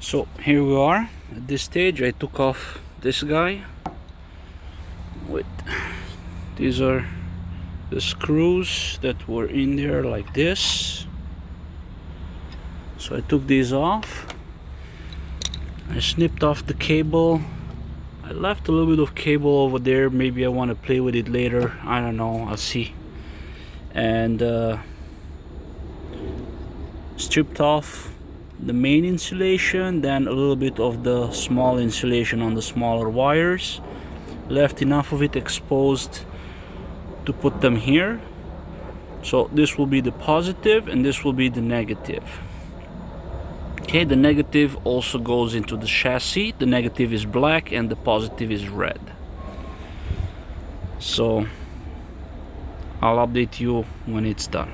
So here we are at this stage. I took off this guy. Wait, these are the screws that were in there like this. So I took these off. I snipped off the cable. I left a little bit of cable over there. Maybe I want to play with it later. I don't know. I'll see. And stripped off the main insulation, then a little bit of the small insulation on the smaller wires. Left enough of it exposed to put them here. So this will be the positive and this will be the negative. Okay, the negative also goes into the chassis. The negative is black and the positive is red. So I'll update you when it's done.